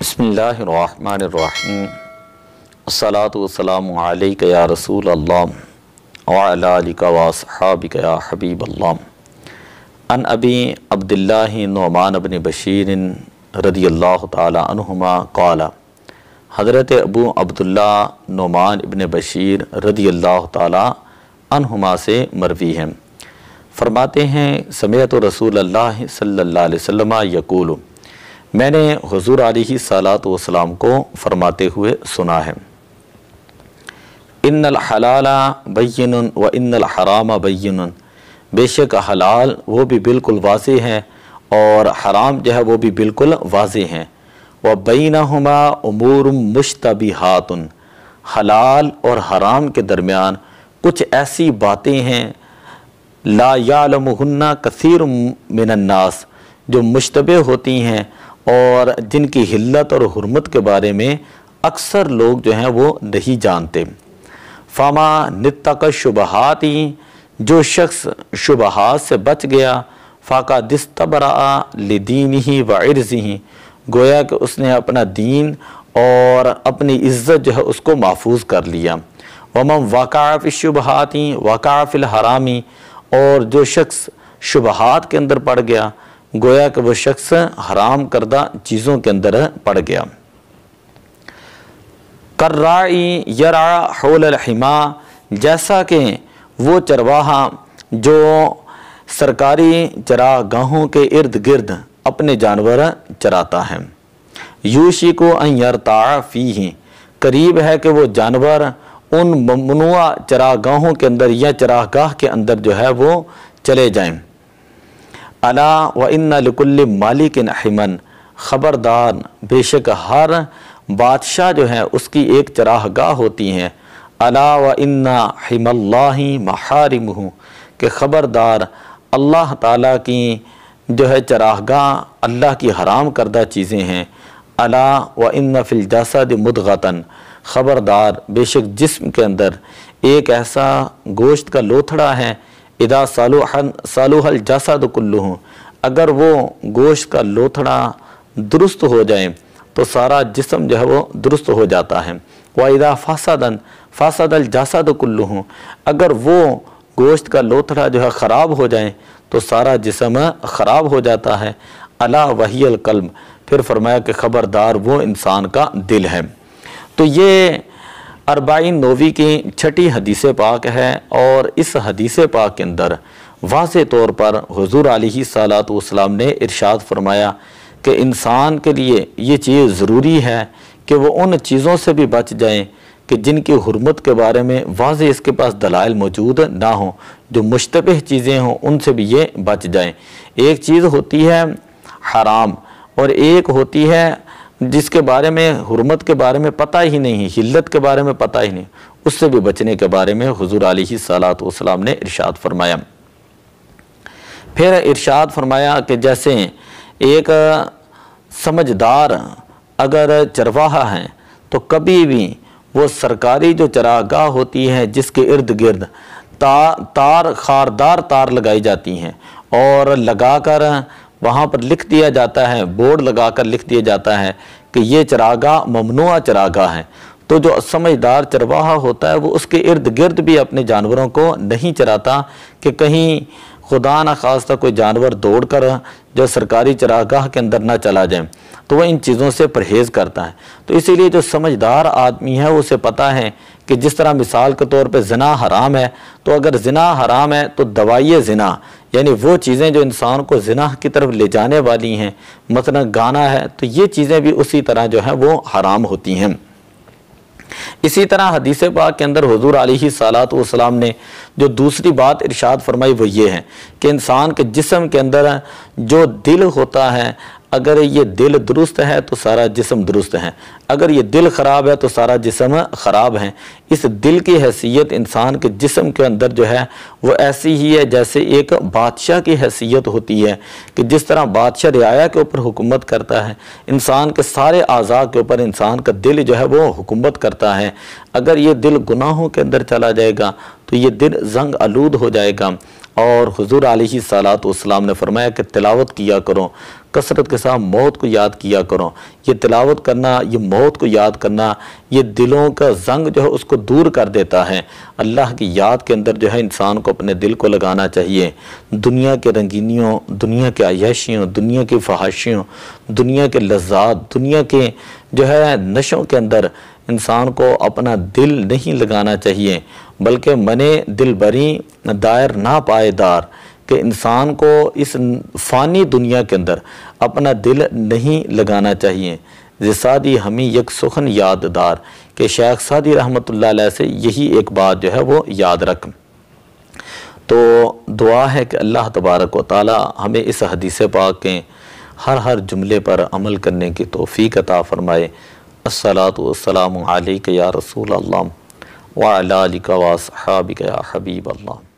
बिस्मिल्लाहिर्रहमानिर्रहीम अस्सलातु वस्सलामु अलैका या रसूल अल्लाह व अला आलिका व अस्हाबिका या हबीब अल्लाह। अन अबी अब्दुल्लाह नुअमान इब्न बशीर रदियल्लाहु ताला अन्हुमा क़ाला, हज़रत अबू अब्दुल्ला नुअमान इब्न बशीर रदियल्लाहु ताला अन्हुमा से मरवी हैं, फरमाते हैं समिअतु रसूलल्लाह सल्लल्लाहु अलैहि वसल्लम यक़ूलु, मैंने हुज़ूर अलैहिस्सलातु वस्सलाम को फरमाते हुए सुना है, इन्नल हलाला बय्यिनुन व इन्नल हराम बय्यिनुन, बेशक हलाल वो भी बिल्कुल वाज़ेह है और हराम जो है वो भी बिल्कुल वाज़ेह है। व बैनहुमा उमूरुम मुश्तबिहातुन, हलाल और हराम के दरमियान कुछ ऐसी बातें हैं ला यालमुहुन्ना कसीरुम मिनन नास, जो मुश्तबे होती हैं और जिनकी हिल्लत और हुर्मत के बारे में अक्सर लोग जो हैं वो नहीं जानते। फामा नित्तक शुबहाती, जो शख्स शुबहात से बच गया, फ़ाका दिस्तबरा लिदीनिही व इर्ज़िही, गोया कि उसने अपना दीन और अपनी इज़्ज़त जो है उसको महफूज कर लिया। वमन वक़ा फ़ी शुबहाती वक़ा फ़िल हरामी, और जो शख्स शुबहात के अंदर पड़ गया, गोया कि वो शख्स हराम करदा चीज़ों के अंदर पड़ गया। कर्राई यरा हौल हिमा, जैसा कि वो चरवाहा जो सरकारी चरागाहों के इर्द गिर्द अपने जानवर चराता है। यूशी को अन यरता फीही, करीब है कि वो जानवर उन ममनुआ चरागाहों के अंदर या चरागाह के अंदर जो है वो चले जाएं। अला व इन्ना लिकुल्लि मालिकिन हिमन, ख़बरदार बेशक हर बादशाह जो है उसकी एक चरागाह होती है। अला व इन्ना हिमल्लाहि महारिमुहु, के ख़बरदार अल्लाह ताला की जो है चरागाह अल्लाह की हराम करदा चीज़ें हैं। अला व इन्ना फिल जसद मुदगतन, ख़बरदार बेशक जिस्म के अंदर एक ऐसा गोश्त का लोथड़ा है, इदा सालुहल जसद कुल्लुहु, अगर वो गोश्त का लोथड़ा दुरुस्त हो जाए तो सारा जिस्म जो है वो दुरुस्त हो जाता है। व इदा फासदन फासदल जसद कुल्लुहु, अगर वो गोश्त का लोथड़ा जो है ख़राब हो जाए तो सारा जिस्म ख़राब हो जाता है। अला वहियल कल्ब, फिर फरमाया कि ख़बरदार वो इंसान का दिल है। तो ये अरबाइन नोवी की छठी हदीस पाक है और इस हदीस पाक के अंदर वाज़े तौर पर हुज़ूर अलैहिस्सलातु वस्सलाम ने इरशाद फरमाया कि इंसान के लिए ये चीज़ ज़रूरी है कि वो उन चीज़ों से भी बच जाएं कि जिनकी हुर्मत के बारे में वाज़े इसके पास दलाइल मौजूद ना हों, जो मुश्तबह चीज़ें हों उनसे भी ये बच जाएं। एक चीज़ होती है हराम और एक होती है जिसके बारे में हुर्मत के बारे में पता ही नहीं, हिल्लत के बारे में पता ही नहीं, उससे भी बचने के बारे में हुज़ूर अलैहिस्सलातु वस्सलाम ने इरशाद फरमाया। फिर इरशाद फरमाया कि जैसे एक समझदार अगर चरवाहा है तो कभी भी वो सरकारी जो चरागाह होती है जिसके इर्द गिर्द तार खारदार तार लगाई जाती हैं और लगाकर वहाँ पर लिख दिया जाता है, बोर्ड लगाकर लिख दिया जाता है कि ये चरागाह ममनुआ चरागाह है, तो जो समझदार चरवाहा होता है वो उसके इर्द गिर्द भी अपने जानवरों को नहीं चराता कि कहीं खुदा न खास्ता कोई जानवर दौड़कर जो सरकारी चरागाह के अंदर ना चला जाए, तो वह इन चीज़ों से परहेज़ करता है। तो इसीलिए जो समझदार आदमी है उसे पता है कि जिस तरह मिसाल के तौर पे ज़िना हराम है, तो अगर ज़िना हराम है तो दवाई ज़िना यानी वो चीज़ें जो इंसान को ज़िना की तरफ ले जाने वाली हैं, मसलन गाना है, तो ये चीज़ें भी उसी तरह जो है वो हराम होती हैं। इसी तरह हदीस पाक के अंदर हुज़ूर अलैहिस्सलातु वस्सलाम ने जो दूसरी बात इरशाद फरमाई वो ये है कि इंसान के जिस्म के अंदर जो दिल होता है, अगर ये दिल दुरुस्त है तो सारा जिस्म दुरुस्त है, अगर ये दिल ख़राब है तो सारा जिस्म ख़राब है। इस दिल की हैसियत इंसान के जिस्म के अंदर जो है वो ऐसी ही है जैसे एक बादशाह की हैसियत होती है कि जिस तरह बादशाह रियाया के ऊपर हुकूमत करता है, इंसान के सारे आज़ा के ऊपर इंसान का दिल जो है वो हुकूमत करता है। अगर ये दिल गुनाहों के अंदर चला जाएगा तो ये दिल जंग आलूद हो जाएगा। और हुज़ूर अलैहिस्सलातु वस्सलाम ने फरमाया कि तिलावत किया करो, कसरत के साथ मौत को याद किया करो। ये तिलावत करना, ये मौत को याद करना, ये दिलों का जंग जो है उसको दूर कर देता है। अल्लाह की याद के अंदर जो है इंसान को अपने दिल को लगाना चाहिए। दुनिया के रंगीनियों, दुनिया के अय्याशियों, दुनिया की फहाशियों, दुनिया के लज्जात, दुनिया के जो है नशों के अंदर इंसान को अपना दिल नहीं लगाना चाहिए, बल्कि मने दिल बरी दायर ना पाएदार, कि इंसान को इस फ़ानी दुनिया के अंदर अपना दिल नहीं लगाना चाहिए। ज़िसादी हमें यक सुखन याददार, कि शेख सादी रहमतुल्लाह अलैह से यही एक बात जो है वो याद रख। तो दुआ है कि अल्लाह तबारक व तआला हमें इस हदीस पाक के हर जुमले पर अमल करने की तौफीक अता फरमाए। अस्सलातु वस्सलामु अलैका या रसूल अल्लाह व अला आलिका व अस्हाबिका या हबीब अल्लाह।